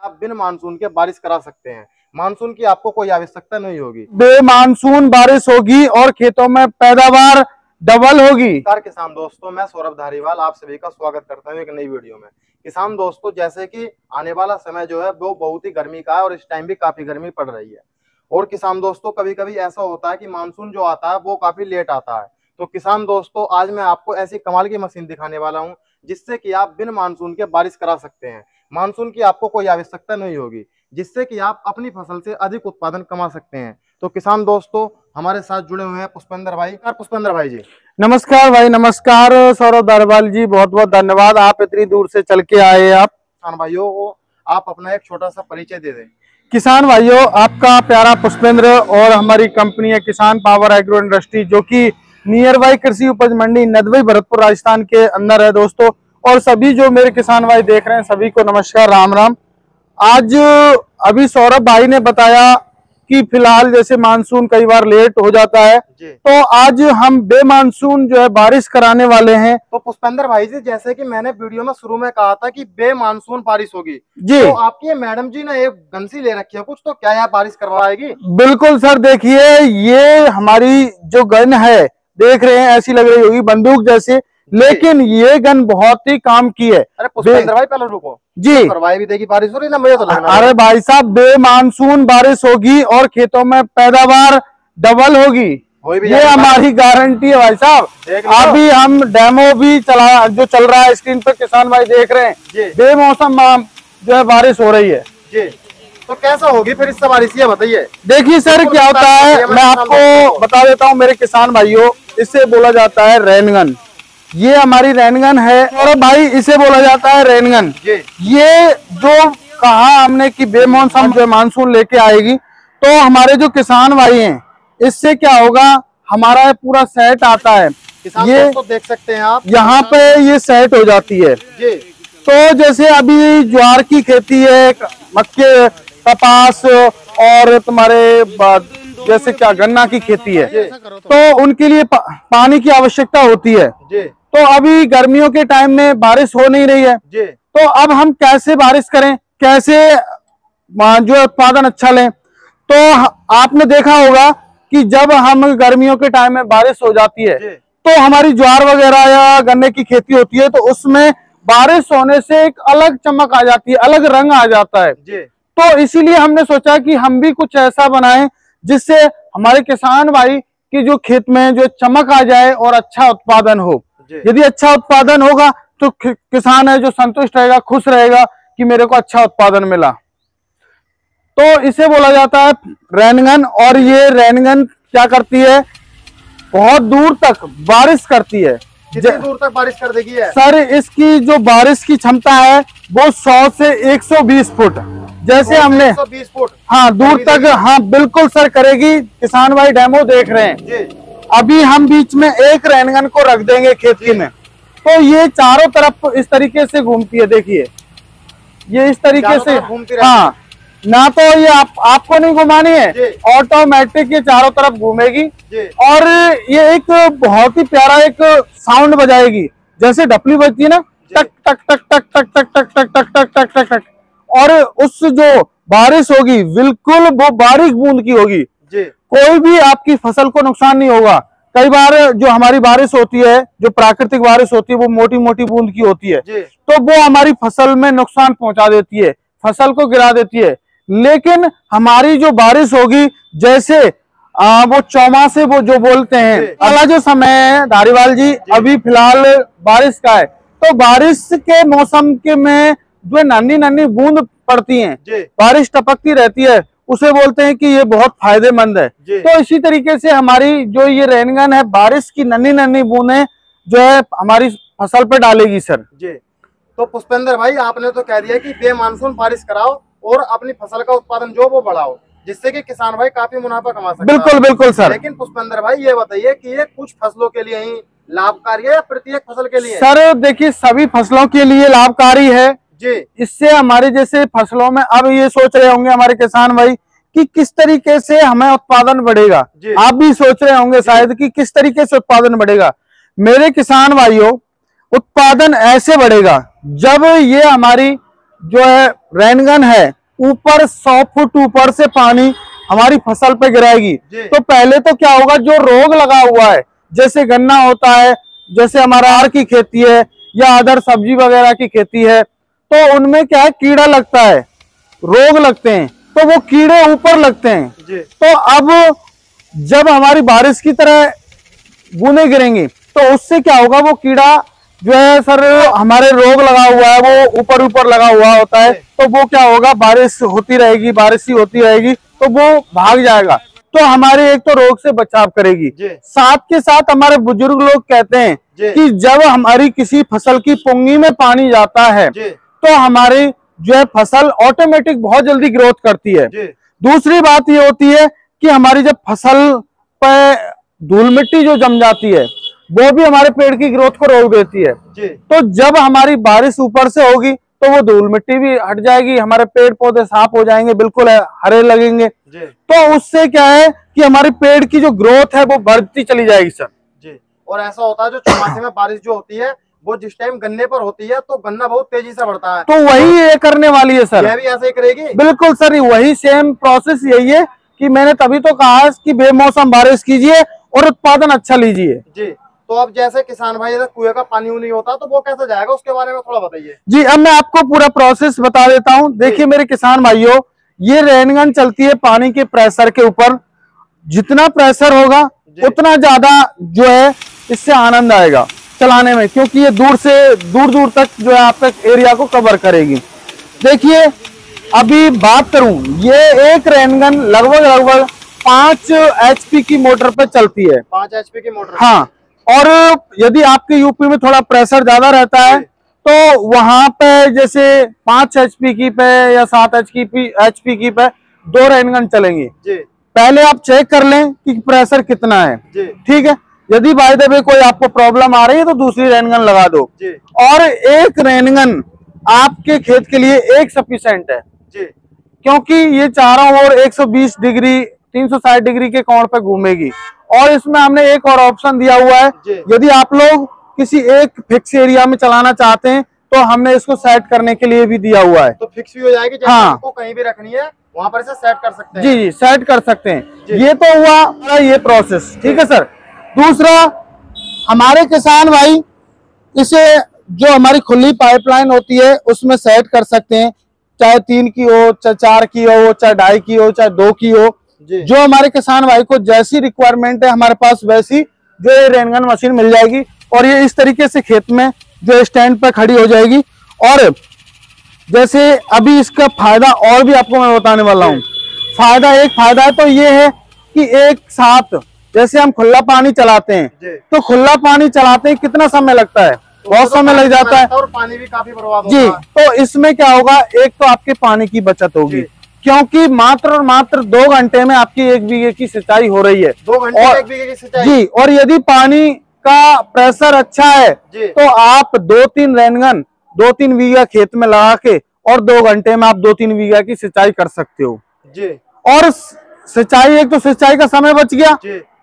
आप बिन मानसून के बारिश करा सकते हैं। मानसून की आपको कोई आवश्यकता नहीं होगी। बेमानसून बारिश होगी और खेतों में पैदावार डबल होगी। नमस्कार किसान दोस्तों, मैं सौरभ धारीवाल आप सभी का स्वागत करता हूं एक नई वीडियो में। किसान दोस्तों, जैसे कि आने वाला समय जो है वो बहुत ही गर्मी का है और इस टाइम भी काफी गर्मी पड़ रही है। और किसान दोस्तों, कभी कभी ऐसा होता है कि मानसून जो आता है वो काफी लेट आता है। तो किसान दोस्तों, आज मैं आपको ऐसी कमाल की मशीन दिखाने वाला हूं जिससे कि आप बिन मानसून के बारिश करा सकते हैं। मानसून की आपको कोई आवश्यकता नहीं होगी, जिससे कि आप अपनी फसल से अधिक उत्पादन कमा सकते हैं। तो किसान दोस्तों, हमारे साथ जुड़े हुए हैं पुष्पेंद्र भाई। पुष्पेंद्र भाई जी नमस्कार भाई। नमस्कार सौरभ धारीवाल जी, बहुत बहुत धन्यवाद, आप इतनी दूर से चल के आए। आप किसान भाइयों को आप अपना एक छोटा सा परिचय दे दें। किसान भाइयों, आपका प्यारा पुष्पेंद्र और हमारी कंपनी है किसान पावर एग्रो इंडस्ट्री, जो कि नियर बाई कृषि उपज मंडी नदवाई भरतपुर राजस्थान के अंदर है दोस्तों। और सभी जो मेरे किसान भाई देख रहे हैं सभी को नमस्कार, राम राम। आज अभी सौरभ भाई ने बताया कि फिलहाल जैसे मानसून कई बार लेट हो जाता है, तो आज हम बेमानसून जो है बारिश कराने वाले हैं। तो पुष्पेंद्र भाई जी, जैसे कि मैंने वीडियो में शुरू में कहा था कि बेमानसून बारिश होगी जी, तो आपकी मैडम जी ने एक गंसी ले रखी है कुछ, तो क्या यह बारिश करवाएगी? बिल्कुल सर, देखिए ये हमारी जो गन है, देख रहे हैं ऐसी लग रही होगी बंदूक जैसे, लेकिन ये गन बहुत ही काम की है। अरे पुष्पेंद्र भाई पहले रुको जी, तो करवाई भी देगी बारिश हो रही ना, मुझे तो लग रहा है। अरे भाई साहब, बेमानसून बारिश होगी और खेतों में पैदावार डबल होगी, ये हमारी गारंटी है भाई साहब। अभी हम डेमो भी चला जो चल रहा है स्क्रीन पर, किसान भाई देख रहे हैं बेमौसम जो है बारिश हो रही है जी। तो कैसा होगी फिर इससे बारिश, ये बताइए। देखिए सर, क्या होता है मैं आपको बता देता हूँ मेरे किसान भाइयों। इसे बोला जाता है रेनगन। ये हमारी रेनगन है और भाई इसे बोला जाता है रेनगन। ये जो कहा हमने कि बेमौसम जो मानसून लेके आएगी, तो हमारे जो किसान भाई हैं इससे क्या होगा, हमारा पूरा सेट आता है। ये तो देख सकते हैं आप, यहाँ पे ये सेट हो जाती है जी। तो जैसे अभी ज्वार की खेती है, मक्के, कपास और तुम्हारे जैसे क्या गन्ना की खेती है, तो उनके लिए पानी की आवश्यकता होती है। तो अभी गर्मियों के टाइम में बारिश हो नहीं रही है, तो अब हम कैसे बारिश करें, कैसे जो उत्पादन अच्छा लें। तो आपने देखा होगा कि जब हम गर्मियों के टाइम में बारिश हो जाती है तो हमारी ज्वार वगैरह या गन्ने की खेती होती है, तो उसमें बारिश होने से एक अलग चमक आ जाती है, अलग रंग आ जाता है। तो इसीलिए हमने सोचा कि हम भी कुछ ऐसा बनाएं जिससे हमारे किसान भाई की जो खेत में जो चमक आ जाए और अच्छा उत्पादन हो। यदि अच्छा उत्पादन होगा तो किसान है जो संतुष्ट रहेगा, खुश रहेगा कि मेरे को अच्छा उत्पादन मिला। तो इसे बोला जाता है रेनगन। और ये रेनगन क्या करती है, बहुत दूर तक बारिश करती है। कितनी दूर तक बारिश कर देगी है? सर, इसकी जो बारिश की क्षमता है वो 100 से 120 फुट, जैसे हमने 120 फुट हाँ दूर तक, हाँ बिल्कुल सर करेगी। किसान भाई डेमो देख रहे हैं। अभी हम बीच में एक रेनगन को रख देंगे खेती में, तो ये चारों तरफ इस तरीके से घूमती है। देखिए ये इस तरीके से, हाँ ना तो ये आपको नहीं घुमानी है, ऑटोमेटिक ये चारों तरफ घूमेगी। और ये एक बहुत ही प्यारा एक साउंड बजाएगी, जैसे ढपली बजती है ना, टक टक टक टक टक टक टक टक टक टक टक टक टक। और उस जो बारिश होगी बिल्कुल वो बारीक बूंद की होगी, कोई भी आपकी फसल को नुकसान नहीं होगा। कई बार जो हमारी बारिश होती है, जो प्राकृतिक बारिश होती है, वो मोटी मोटी बूंद की होती है, तो वो हमारी फसल में नुकसान पहुंचा देती है, फसल को गिरा देती है। लेकिन हमारी जो बारिश होगी, जैसे वो चौमासे वो जो बोलते हैं, अगला जो समय है धारीवाल जी, अभी फिलहाल बारिश का है, तो बारिश के मौसम के में जो नन्ही नन्ही बूंद पड़ती हैं, बारिश टपकती रहती है, उसे बोलते हैं कि ये बहुत फायदेमंद है। तो इसी तरीके से हमारी जो ये रेनगन है, बारिश की नन्ही नन्ही बूंदें जो है हमारी फसल पे डालेगी सर जी। तो पुष्पेंद्र भाई, आपने तो कह दिया कि बेमानसून बारिश कराओ और अपनी फसल का उत्पादन जो वो बढ़ाओ, जिससे कि किसान भाई काफी मुनाफा कमा सकते हैं। बिल्कुल बिल्कुल सर। लेकिन पुष्पेंद्र भाई ये बताइए कि ये कुछ फसलों के लिए ही लाभकारी है या प्रत्येक फसल के लिए? सर देखिए, सभी फसलों के लिए लाभकारी है जी। इससे हमारे जैसे फसलों में अब ये सोच रहे होंगे हमारे किसान भाई कि किस तरीके से हमें उत्पादन बढ़ेगा। आप भी सोच रहे होंगे शायद कि किस तरीके से उत्पादन बढ़ेगा। मेरे किसान भाइयों, उत्पादन ऐसे बढ़ेगा जब ये हमारी जो है रेनगन है ऊपर 100 फुट ऊपर से पानी हमारी फसल पे गिराएगी, तो पहले तो क्या होगा, जो रोग लगा हुआ है जैसे गन्ना होता है, जैसे हमारा आर की खेती है या अदर सब्जी वगैरह की खेती है, तो उनमें क्या है, कीड़ा लगता है, रोग लगते हैं, तो वो कीड़े ऊपर लगते हैं। तो अब जब हमारी बारिश की तरह बूंदें गिरेंगी तो उससे क्या होगा, वो कीड़ा जो है सर हमारे रोग लगा हुआ है वो ऊपर ऊपर लगा हुआ होता है, तो वो क्या होगा, बारिश होती रहेगी, बारिश ही होती रहेगी, तो वो भाग जाएगा, तो हमारे एक तो रोग से बचाव करेगी। साथ के साथ हमारे बुजुर्ग लोग कहते हैं कि जब हमारी किसी फसल की पुंगी में पानी जाता है तो हमारी जो है फसल ऑटोमेटिक बहुत जल्दी ग्रोथ करती है। दूसरी बात ये होती है कि हमारी जब फसल पर धूल मिट्टी जो जम जाती है वो भी हमारे पेड़ की ग्रोथ को रोक देती है, तो जब हमारी बारिश ऊपर से होगी तो वो धूल मिट्टी भी हट जाएगी, हमारे पेड़ पौधे साफ हो जाएंगे, बिल्कुल हरे लगेंगे, तो उससे क्या है कि हमारी पेड़ की जो ग्रोथ है वो बढ़ती चली जाएगी सर। जी, और ऐसा होता है जो चौमासे में बारिश जो होती है वो जिस टाइम गन्ने पर होती है तो गन्ना बहुत तेजी से बढ़ता है, तो वही ये करने वाली है सर। यह भी ऐसे ही करेगी? बिल्कुल सर, वही सेम प्रोसेस यही है कि मैंने तभी तो कहा कि बेमौसम बारिश कीजिए और उत्पादन अच्छा लीजिए। जी, तो अब जैसे किसान भाई अगर कुएं का पानी नहीं होता तो वो कैसे जाएगा, उसके बारे में थोड़ा बताइए। जी, अब मैं आपको पूरा प्रोसेस बता देता हूँ। देखिए मेरे किसान भाइयों, ये रेनगन चलती है पानी के प्रेशर के ऊपर, जितना प्रेशर होगा उतना ज्यादा जो है इससे आनंद आएगा चलाने में, क्योंकि ये दूर से दूर तक जो है आपके एरिया को कवर करेगी। देखिए अभी बात करूं, ये एक रेनगन लगभग 5 HP की मोटर पे चलती है। 5 HP की मोटर? हाँ, और यदि आपके यूपी में थोड़ा प्रेशर ज्यादा रहता है तो वहां पे जैसे 5 HP की पे या 7 HP की पे 2 रेनगन चलेंगी। पहले आप चेक कर लें कि प्रेशर कितना है, ठीक है। यदि बाय द वे कोई आपको प्रॉब्लम आ रही है तो दूसरी रेनगन लगा दो, और एक रेनगन आपके खेत के लिए एक सफिशिएंट है, क्योंकि ये चारों ओर 120 डिग्री 360 डिग्री के कोण पे घूमेगी। और इसमें हमने एक और ऑप्शन दिया हुआ है, यदि आप लोग किसी एक फिक्स एरिया में चलाना चाहते हैं तो हमने इसको सेट करने के लिए भी दिया हुआ है, तो फिक्स भी हो जाएगी। हाँ, आपको कहीं भी रखनी है वहां पर इसे सेट कर सकते हैं। जी, सेट कर सकते हैं। ये तो हुआ ये प्रोसेस, ठीक है सर। दूसरा, हमारे किसान भाई इसे जो हमारी खुली पाइपलाइन होती है उसमें सेट कर सकते हैं, चाहे 3 की हो, चाहे 4 की हो, चाहे 2.5 की हो, चाहे 2 की हो। जो हमारे किसान भाई को जैसी रिक्वायरमेंट है हमारे पास वैसी जो ये रेनगन मशीन मिल जाएगी, और ये इस तरीके से खेत में जो स्टैंड पर खड़ी हो जाएगी। और जैसे अभी इसका फायदा और भी आपको मैं बताने वाला हूँ। एक फायदा है तो ये है कि एक साथ जैसे हम खुला पानी चलाते हैं तो खुला पानी चलाते हैं कितना समय लगता है, बहुत समय लग जाता है, और पानी भी काफी बर्बाद होता है। जी, तो इसमें क्या होगा, एक तो आपके पानी की बचत होगी, क्योंकि मात्र और मात्र 2 घंटे में आपकी 1 बीघे की सिंचाई हो रही है। 2 घंटे में 1 बीघे की सिंचाई? जी, और यदि पानी का प्रेशर अच्छा है तो आप 2-3 रेनगन 2-3 बीघा खेत में लगा के और 2 घंटे में आप 2-3 बीघा की सिंचाई कर सकते हो जी। और सिंचाई, एक तो सिंचाई का समय बच गया,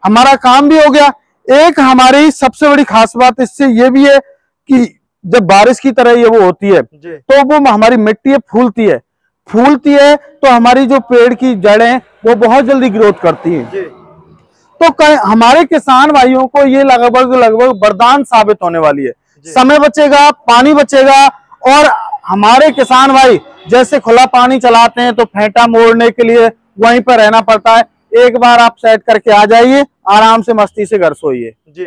हमारा काम भी हो गया। एक हमारी सबसे बड़ी खास बात इससे ये भी है कि जब बारिश की तरह ये वो होती है तो वो हमारी मिट्टी फूलती है तो हमारी जो पेड़ की जड़ें वो बहुत जल्दी ग्रोथ करती हैं। तो हमारे किसान भाइयों को ये लगभग वरदान साबित होने वाली है। समय बचेगा, पानी बचेगा, और हमारे किसान भाई जैसे खुला पानी चलाते हैं तो फेंटा मोड़ने के लिए वहीं पर रहना पड़ता है। एक बार आप सेट करके आ जाइए, आराम से मस्ती से घर सोइए जी।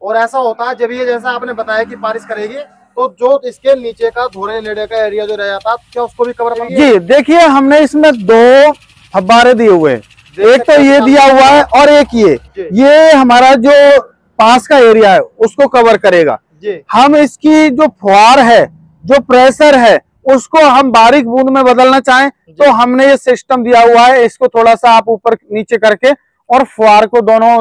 और ऐसा होता है जब ये जैसा आपने बताया कि बारिश करेगी तो जो इसके नीचे का धोरे नेड़े का एरिया जो रह जाता है क्या उसको भी कवर करेंगे? जी, देखिए हमने इसमें 2 फव्वारे दिए हुए हैं, एक तो ये दिया हुआ है और एक ये हमारा जो पास का एरिया है उसको कवर करेगा। हम इसकी जो फुहार है, जो प्रेशर है, उसको हम बारीक बूंद में बदलना चाहें तो हमने ये सिस्टम दिया हुआ है। इसको थोड़ा सा आप ऊपर नीचे करके और फुहार को दोनों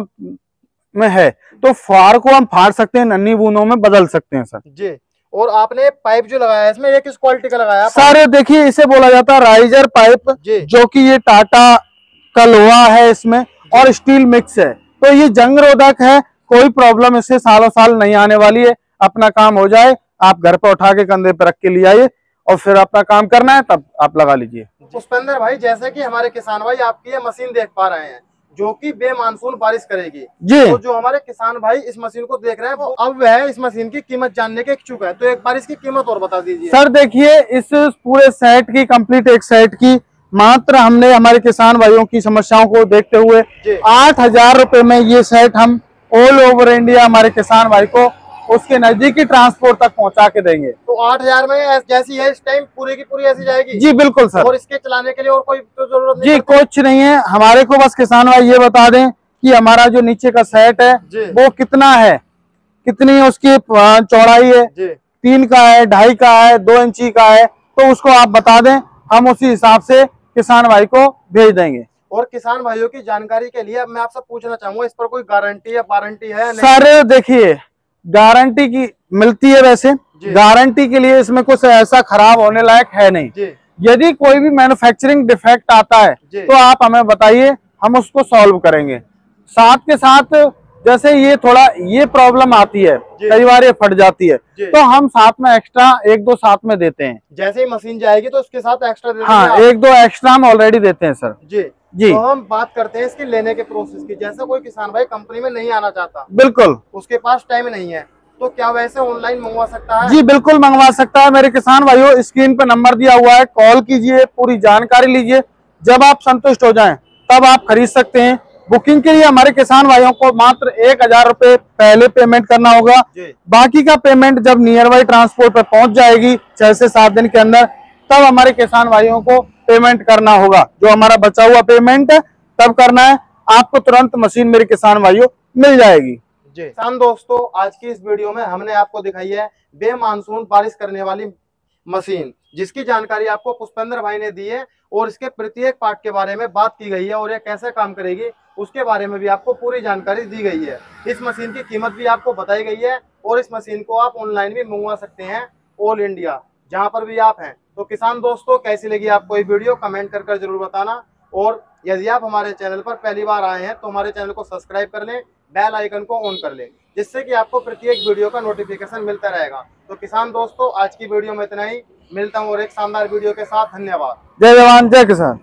में है तो फुहार को हम फाड़ सकते हैं, नन्ही बूंदों में बदल सकते हैं सर जी। और आपने पाइप जो लगाया है इसमें ये किस क्वालिटी का लगाया सर? देखिए इसे बोला जाता है राइजर पाइप, जो कि ये टाटा का लोहा है इसमें और स्टील मिक्स है, तो ये जंग रोधक है, कोई प्रॉब्लम इससे सालों साल नहीं आने वाली है। अपना काम हो जाए, आप घर पर उठा के कंधे पर रख के ले आइए और फिर अपना काम करना है तब आप लगा लीजिए। पुष्पेंद्र भाई, जैसे कि हमारे किसान भाई आपकी ये मशीन देख पा रहे हैं जो कि बेमानसून बारिश करेगी जी, तो जो हमारे किसान भाई इस मशीन को देख रहे हैं वो अब वह इस मशीन की कीमत जानने के इच्छुक है, तो एक बार इसकी कीमत और बता दीजिए। सर देखिए, इस पूरे सेट की कंप्लीट एक सेट की मात्र हमने हमारे किसान भाइयों की समस्याओं को देखते हुए 8,000 रुपए में ये सेट हम ऑल ओवर इंडिया हमारे किसान भाई को उसके नजदीकी ट्रांसपोर्ट तक पहुंचा के देंगे। तो 8,000 में जैसी है इस टाइम पूरी की पूरी ऐसी जाएगी? जी बिल्कुल सर। और इसके चलाने के लिए और कोई तो जरूरत नहीं? जी कुछ नहीं है, हमारे को बस किसान भाई ये बता दें कि हमारा जो नीचे का सेट है वो कितना है, कितनी उसकी चौड़ाई है, 3 का है, 2.5 का है, 2 इंची का है, तो उसको आप बता दें, हम उसी हिसाब से किसान भाई को भेज देंगे। और किसान भाइयों की जानकारी के लिए अब मैं आपसे पूछना चाहूंगा, इस पर कोई गारंटी या वारंटी है? सर देखिए, गारंटी की मिलती है, वैसे गारंटी के लिए इसमें कुछ ऐसा खराब होने लायक है नहीं। यदि कोई भी मैन्युफैक्चरिंग डिफेक्ट आता है तो आप हमें बताइए, हम उसको सॉल्व करेंगे। साथ के साथ जैसे ये थोड़ा ये प्रॉब्लम आती है, कई बार ये फट जाती है, तो हम साथ में एक्स्ट्रा 1-2 साथ में देते हैं। जैसे ही मशीन जाएगी तो उसके साथ एक्स्ट्रा देते हैं? हाँ, 1-2 एक्स्ट्रा हम ऑलरेडी देते हैं सर। जी। तो हम बात करते हैं इसके लेने के प्रोसेस की। जैसे कोई किसान भाई कंपनी में नहीं आना चाहता, बिल्कुल, उसके पास टाइम नहीं है, तो क्या वैसे ऑनलाइन मंगवा सकता है? जी बिल्कुल मंगवा सकता है। मेरे किसान भाइयों, स्क्रीन पे नंबर दिया हुआ है, कॉल कीजिए, पूरी जानकारी लीजिए, जब आप संतुष्ट हो जाएं तब आप खरीद सकते हैं। बुकिंग के लिए हमारे किसान भाइयों को मात्र 1,000 रुपए पहले पेमेंट करना होगा। बाकी का पेमेंट जब नियर बाई ट्रांसपोर्ट पर पहुंच जाएगी 6 से 7 दिन के अंदर, तब हमारे किसान भाइयों को पेमेंट करना होगा। जो हमारा बचा हुआ पेमेंट है तब करना है, आपको तुरंत मशीन मेरे किसान भाइयों मिल जाएगी। किसान दोस्तों, आज की इस वीडियो में हमने आपको दिखाई है बेमानसून बारिश करने वाली मशीन, जिसकी जानकारी आपको पुष्पेंद्र भाई ने दी है और इसके प्रत्येक पार्ट के बारे में बात की गई है और ये कैसे काम करेगी उसके बारे में भी आपको पूरी जानकारी दी गई है। इस मशीन की कीमत भी आपको बताई गई है और इस मशीन को आप ऑनलाइन भी मंगवा सकते हैं ऑल इंडिया, जहां पर भी आप हैं। तो किसान दोस्तों, कैसी लगी आपको ये वीडियो कमेंट कर जरूर बताना, और यदि आप हमारे चैनल पर पहली बार आए हैं तो हमारे चैनल को सब्सक्राइब कर लें, बेल आइकन को ऑन कर लें, जिससे कि आपको प्रत्येक वीडियो का नोटिफिकेशन मिलता रहेगा। तो किसान दोस्तों, आज की वीडियो में इतना ही, मिलता हूँ और एक शानदार वीडियो के साथ। धन्यवाद। जय जवान जय किसान।